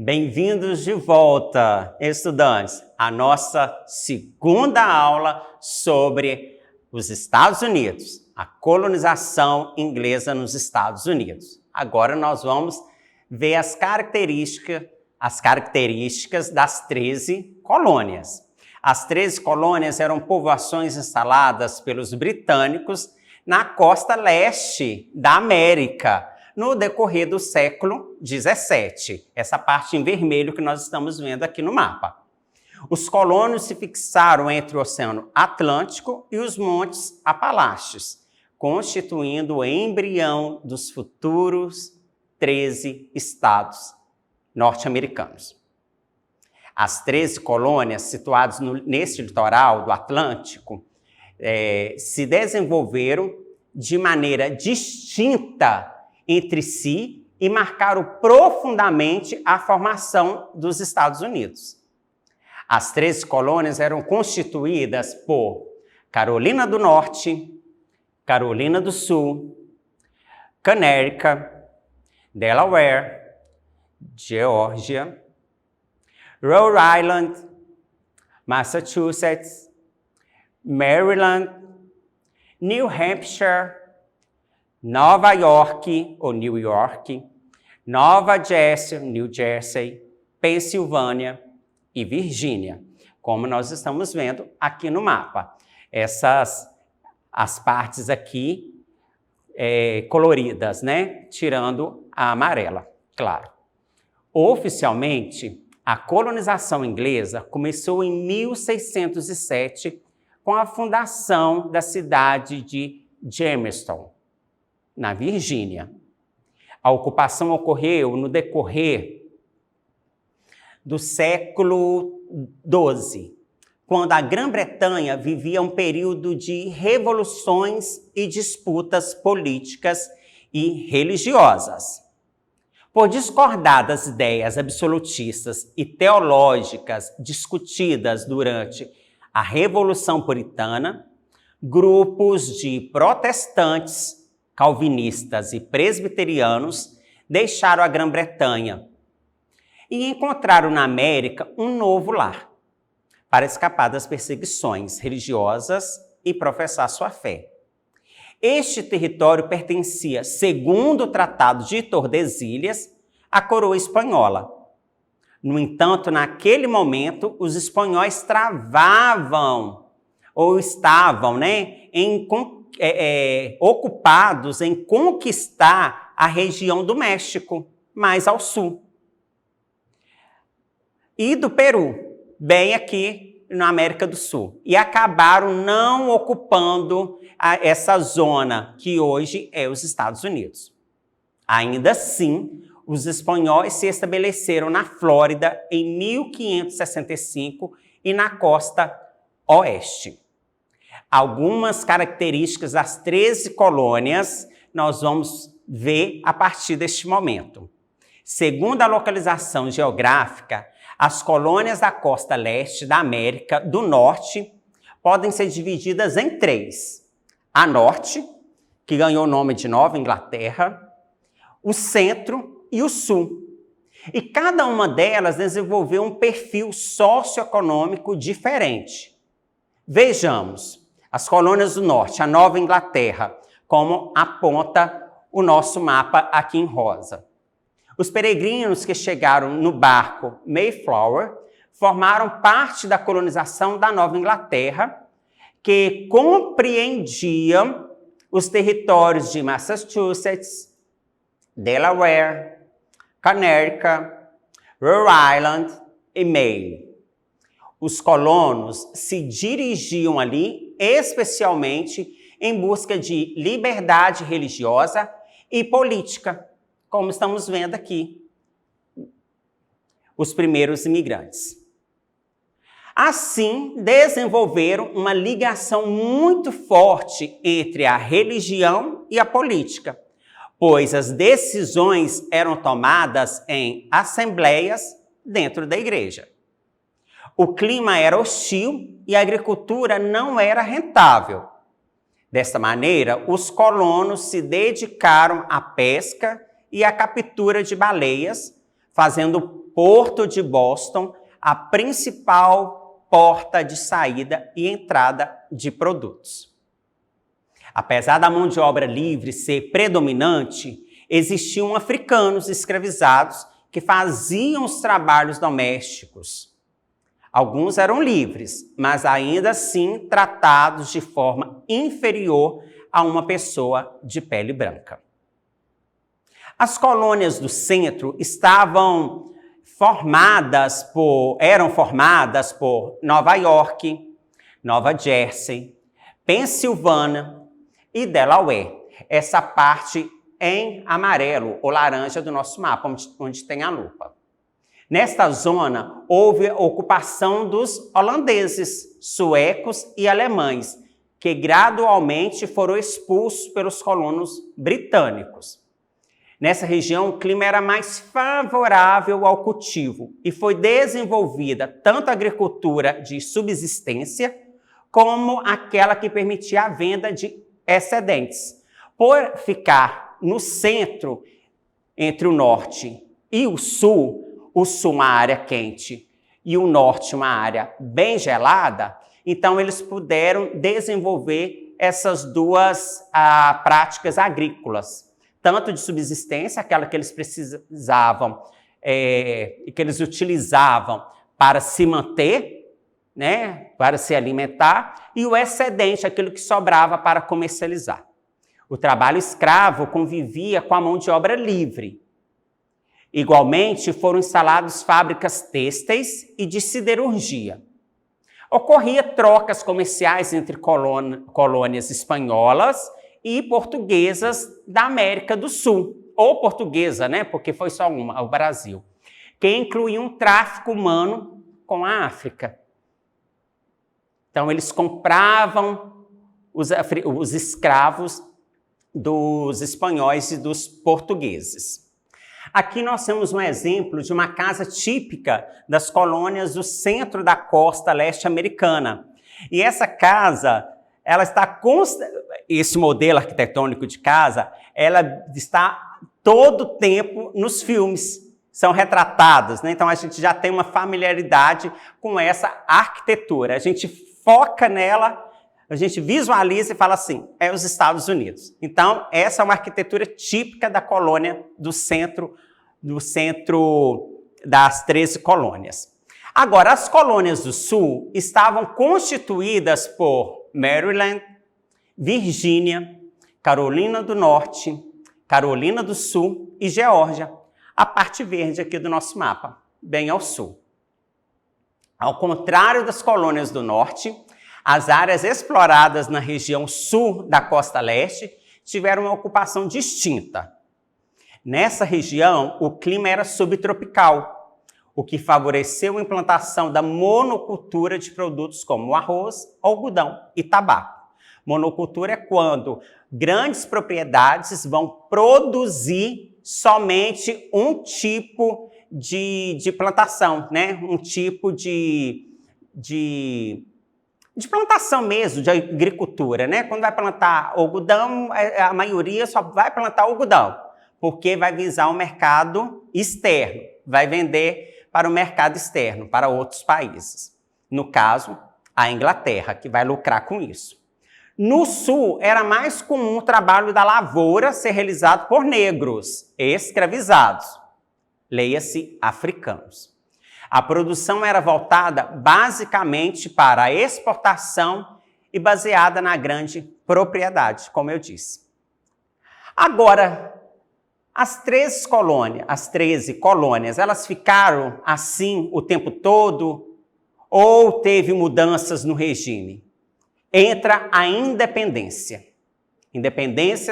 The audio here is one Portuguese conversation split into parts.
Bem-vindos de volta, estudantes, à nossa segunda aula sobre os Estados Unidos, a colonização inglesa nos Estados Unidos. Agora nós vamos ver as características das 13 colônias. As 13 colônias eram povoações instaladas pelos britânicos na costa leste da América, no decorrer do século XVII, essa parte em vermelho que nós estamos vendo aqui no mapa. Os colonos se fixaram entre o Oceano Atlântico e os Montes Apalaches, constituindo o embrião dos futuros 13 estados norte-americanos. As 13 colônias situadas neste litoral do Atlântico se desenvolveram de maneira distinta entre si e marcaram profundamente a formação dos Estados Unidos. As 13 colônias eram constituídas por Carolina do Norte, Carolina do Sul, Connecticut, Delaware, Geórgia, Rhode Island, Massachusetts, Maryland, New Hampshire, Nova York, ou New York, Nova Jersey, New Jersey, Pensilvânia e Virgínia, como nós estamos vendo aqui no mapa. As partes aqui coloridas, né? Tirando a amarela, claro. Oficialmente, a colonização inglesa começou em 1607 com a fundação da cidade de Jamestown, na Virgínia. A ocupação ocorreu no decorrer do século XII, quando a Grã-Bretanha vivia um período de revoluções e disputas políticas e religiosas. Por discordar das ideias absolutistas e teológicas discutidas durante a Revolução Puritana, grupos de protestantes, calvinistas e presbiterianos deixaram a Grã-Bretanha e encontraram na América um novo lar para escapar das perseguições religiosas e professar sua fé. Este território pertencia, segundo o Tratado de Tordesilhas, à coroa espanhola. No entanto, naquele momento, os espanhóis travavam ou estavam, ocupados em conquistar a região do México, mais ao sul, e do Peru, bem aqui na América do Sul, e acabaram não ocupando essa zona que hoje é os Estados Unidos. Ainda assim, os espanhóis se estabeleceram na Flórida em 1565 e na costa oeste. Algumas características das 13 colônias nós vamos ver a partir deste momento. Segundo a localização geográfica, as colônias da costa leste da América do Norte podem ser divididas em 3. A norte, que ganhou o nome de Nova Inglaterra, o centro e o sul. E cada uma delas desenvolveu um perfil socioeconômico diferente. Vejamos. As colônias do norte, a Nova Inglaterra, como aponta o nosso mapa aqui em rosa. Os peregrinos que chegaram no barco Mayflower formaram parte da colonização da Nova Inglaterra, que compreendiam os territórios de Massachusetts, Delaware, Connecticut, Rhode Island e Maine. Os colonos se dirigiam ali especialmente em busca de liberdade religiosa e política, como estamos vendo aqui, os primeiros imigrantes. Assim, desenvolveram uma ligação muito forte entre a religião e a política, pois as decisões eram tomadas em assembleias dentro da igreja. O clima era hostil e a agricultura não era rentável. Desta maneira, os colonos se dedicaram à pesca e à captura de baleias fazendo o Porto de Boston a principal porta de saída e entrada de produtos. Apesar da mão de obra livre ser predominante, existiam africanos escravizados que faziam os trabalhos domésticos. Alguns eram livres, mas ainda assim tratados de forma inferior a uma pessoa de pele branca. As colônias do centro eram formadas por Nova York, Nova Jersey, Pensilvânia e Delaware. Essa parte em amarelo ou laranja do nosso mapa, onde tem a lupa. Nesta zona, houve ocupação dos holandeses, suecos e alemães, que gradualmente foram expulsos pelos colonos britânicos. Nessa região, o clima era mais favorável ao cultivo e foi desenvolvida tanto a agricultura de subsistência como aquela que permitia a venda de excedentes. Por ficar no centro, entre o norte e o sul uma área quente e o norte uma área bem gelada, então eles puderam desenvolver essas duas práticas agrícolas, tanto de subsistência, aquela que eles precisavam e que eles utilizavam para se manter, né, para se alimentar, e o excedente, aquilo que sobrava para comercializar. O trabalho escravo convivia com a mão de obra livre. Igualmente, foram instaladas fábricas têxteis e de siderurgia. Ocorria trocas comerciais entre colônias espanholas e portuguesas da América do Sul, ou portuguesa, né, porque foi só uma, o Brasil, que incluía um tráfico humano com a África. Então, eles compravam os escravos dos espanhóis e dos portugueses. Aqui nós temos um exemplo de uma casa típica das colônias do centro da costa leste americana. E essa casa, ela está esse modelo arquitetônico de casa, ela está todo o tempo nos filmes, são retratados, né? Então a gente já tem uma familiaridade com essa arquitetura. A gente foca nela, a gente visualiza e fala assim, é os Estados Unidos. Então, essa é uma arquitetura típica da colônia do centro das 13 colônias. Agora, as colônias do sul estavam constituídas por Maryland, Virgínia, Carolina do Norte, Carolina do Sul e Geórgia, a parte verde aqui do nosso mapa, bem ao sul. Ao contrário das colônias do norte, as áreas exploradas na região sul da costa leste tiveram uma ocupação distinta. Nessa região, o clima era subtropical, o que favoreceu a implantação da monocultura de produtos como arroz, algodão e tabaco. Monocultura é quando grandes propriedades vão produzir somente um tipo de plantação, né? Um tipo de plantação mesmo, de agricultura, né? Quando vai plantar algodão, a maioria só vai plantar algodão, porque vai visar o mercado externo, vai vender para o mercado externo, para outros países. No caso, a Inglaterra, que vai lucrar com isso. No sul, era mais comum o trabalho da lavoura ser realizado por negros, escravizados. Leia-se africanos. A produção era voltada basicamente para a exportação e baseada na grande propriedade, como eu disse. Agora, as 13 colônias, elas ficaram assim o tempo todo ou teve mudanças no regime? Entra a independência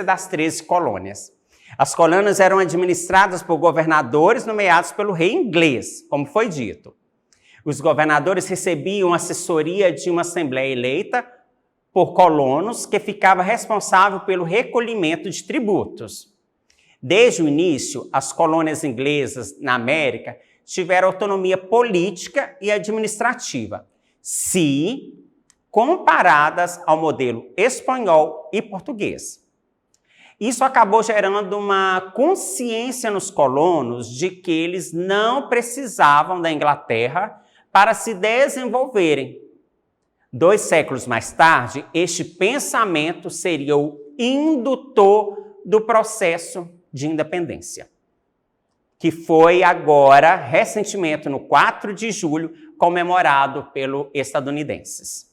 das 13 colônias. As colônias eram administradas por governadores nomeados pelo rei inglês, como foi dito. Os governadores recebiam assessoria de uma assembleia eleita por colonos que ficava responsável pelo recolhimento de tributos. Desde o início, as colônias inglesas na América tiveram autonomia política e administrativa, comparadas ao modelo espanhol e português. Isso acabou gerando uma consciência nos colonos de que eles não precisavam da Inglaterra para se desenvolverem. 2 séculos mais tarde, este pensamento seria o indutor do processo de independência, que foi agora, recentemente, no 4 de julho, comemorado pelos estadunidenses.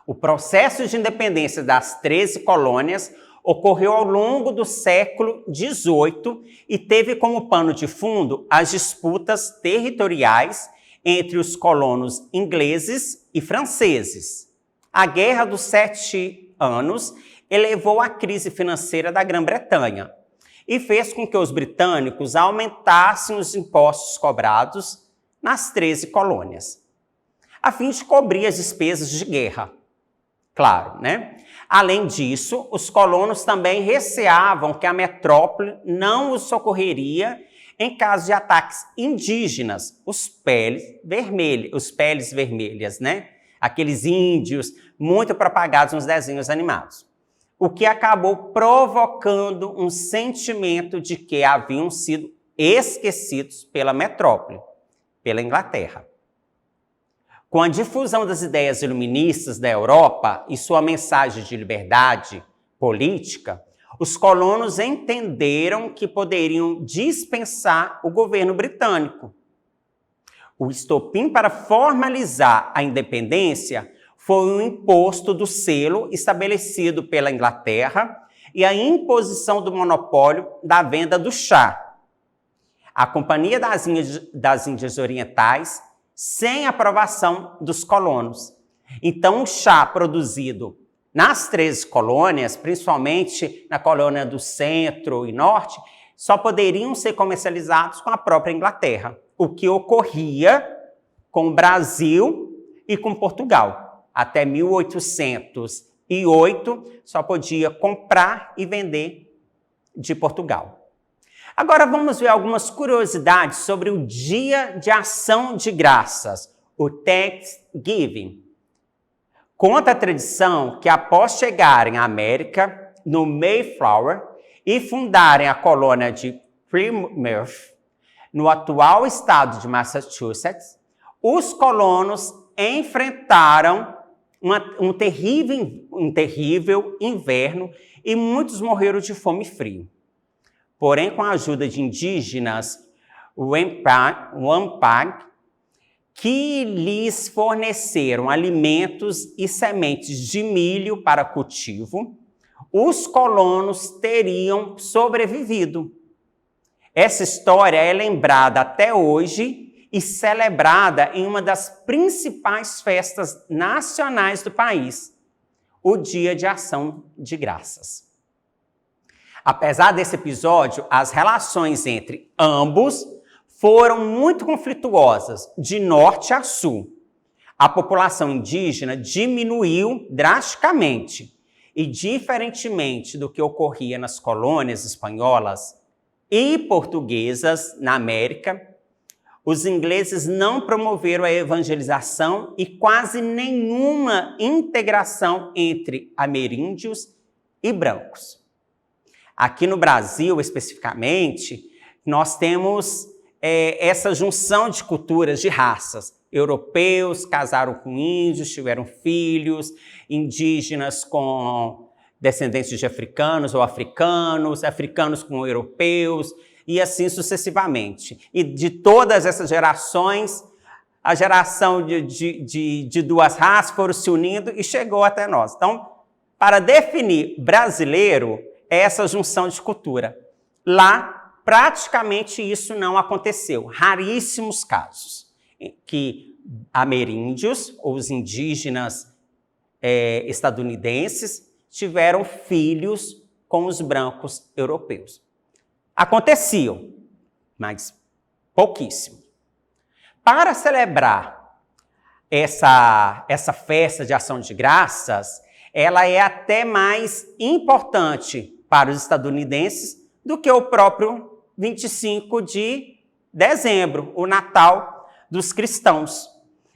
O processo de independência das 13 colônias ocorreu ao longo do século XVIII e teve como pano de fundo as disputas territoriais entre os colonos ingleses e franceses. A Guerra dos 7 Anos elevou a crise financeira da Grã-Bretanha e fez com que os britânicos aumentassem os impostos cobrados nas 13 colônias, a fim de cobrir as despesas de guerra. Claro, né? Além disso, os colonos também receavam que a metrópole não os socorreria em caso de ataques indígenas, os peles vermelhas, né? Aqueles índios muito propagados nos desenhos animados. O que acabou provocando um sentimento de que haviam sido esquecidos pela metrópole, pela Inglaterra. Com a difusão das ideias iluministas da Europa e sua mensagem de liberdade política, os colonos entenderam que poderiam dispensar o governo britânico. O estopim para formalizar a independência foi o imposto do selo estabelecido pela Inglaterra e a imposição do monopólio da venda do chá. A Companhia das Índias Orientais, sem aprovação dos colonos. Então, o chá produzido nas 13 colônias, principalmente na colônia do centro e norte, só poderiam ser comercializados com a própria Inglaterra, o que ocorria com o Brasil e com Portugal. Até 1808, só podia comprar e vender de Portugal. Agora vamos ver algumas curiosidades sobre o Dia de Ação de Graças, o Thanksgiving. Conta a tradição que após chegarem à América, no Mayflower, e fundarem a colônia de Plymouth, no atual estado de Massachusetts, os colonos enfrentaram um terrível inverno e muitos morreram de fome e frio. Porém, com a ajuda de indígenas Wampag, que lhes forneceram alimentos e sementes de milho para cultivo, os colonos teriam sobrevivido. Essa história é lembrada até hoje e celebrada em uma das principais festas nacionais do país, o Dia de Ação de Graças. Apesar desse episódio, as relações entre ambos foram muito conflituosas, de norte a sul. A população indígena diminuiu drasticamente e, diferentemente do que ocorria nas colônias espanholas e portuguesas na América, os ingleses não promoveram a evangelização e quase nenhuma integração entre ameríndios e brancos. Aqui no Brasil, especificamente, nós temos essa junção de culturas, de raças. Europeus casaram com índios, tiveram filhos, indígenas com descendentes de africanos ou africanos, africanos com europeus, e assim sucessivamente. E de todas essas gerações, a geração de duas raças foram se unindo e chegou até nós. Então, para definir brasileiro, é essa junção de cultura. Lá, praticamente isso não aconteceu. Raríssimos casos que ameríndios, ou os indígenas estadunidenses, tiveram filhos com os brancos europeus. Aconteciam, mas pouquíssimo. Para celebrar essa festa de ação de graças, ela é até mais importante para os estadunidenses do que o próprio 25 de dezembro, o Natal dos cristãos.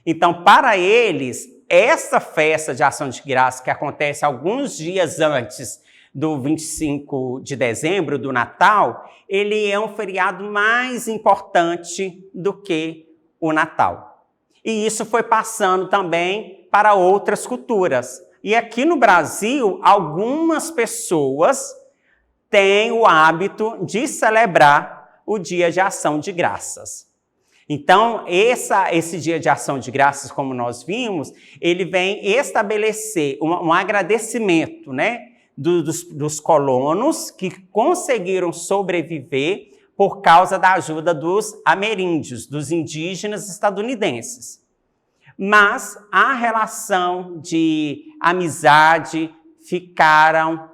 Então, para eles, essa festa de ação de graças, que acontece alguns dias antes do 25 de dezembro, do Natal, ele é um feriado mais importante do que o Natal. E isso foi passando também para outras culturas. E aqui no Brasil, algumas pessoas têm o hábito de celebrar o Dia de Ação de Graças. Então, esse Dia de Ação de Graças, como nós vimos, ele vem estabelecer um agradecimento, né, dos colonos que conseguiram sobreviver por causa da ajuda dos ameríndios, dos indígenas estadunidenses. Mas a relação de amizade ficaram,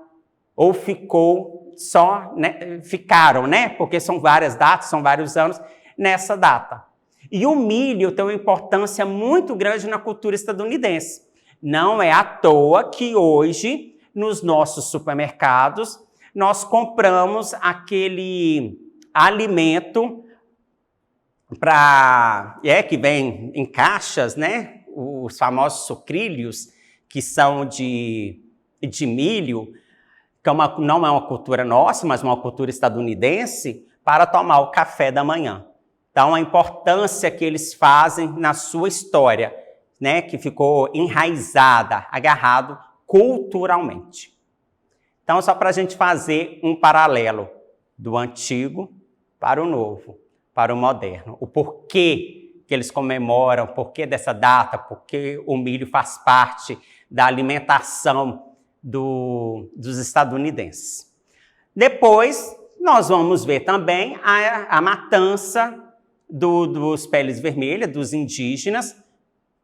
né? Porque são várias datas, são vários anos nessa data. E o milho tem uma importância muito grande na cultura estadunidense. Não é à toa que hoje, nos nossos supermercados, nós compramos aquele alimento que vem em caixas, né? Os famosos sucrilhos, que são de milho, que não é uma cultura nossa, mas uma cultura estadunidense, para tomar o café da manhã. Então, a importância que eles fazem na sua história, né? Que ficou enraizada, agarrado culturalmente. Então, só para a gente fazer um paralelo do antigo para o novo, para o moderno. O porquê que eles comemoram, o porquê dessa data, porque o milho faz parte da alimentação dos estadunidenses. Depois, nós vamos ver também a matança dos peles vermelhas, dos indígenas,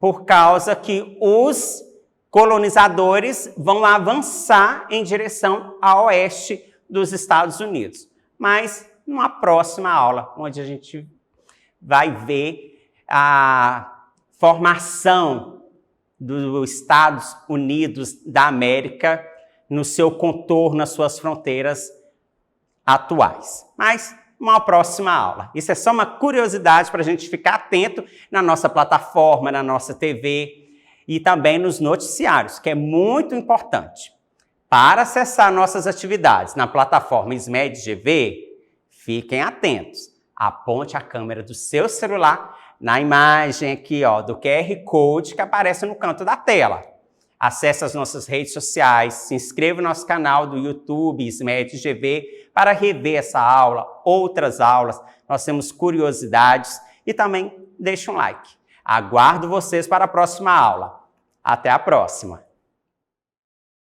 por causa que os colonizadores vão avançar em direção a oeste dos Estados Unidos. Mas numa próxima aula, onde a gente vai ver a formação dos Estados Unidos da América no seu contorno, nas suas fronteiras atuais. Mas uma próxima aula. Isso é só uma curiosidade para a gente ficar atento na nossa plataforma, na nossa TV e também nos noticiários, que é muito importante. Para acessar nossas atividades na plataforma SMED GV, fiquem atentos. Aponte a câmera do seu celular na imagem aqui, ó, do QR Code que aparece no canto da tela. Acesse as nossas redes sociais, se inscreva no nosso canal do YouTube, SMED GV, para rever essa aula, outras aulas. Nós temos curiosidades e também deixe um like. Aguardo vocês para a próxima aula. Até a próxima!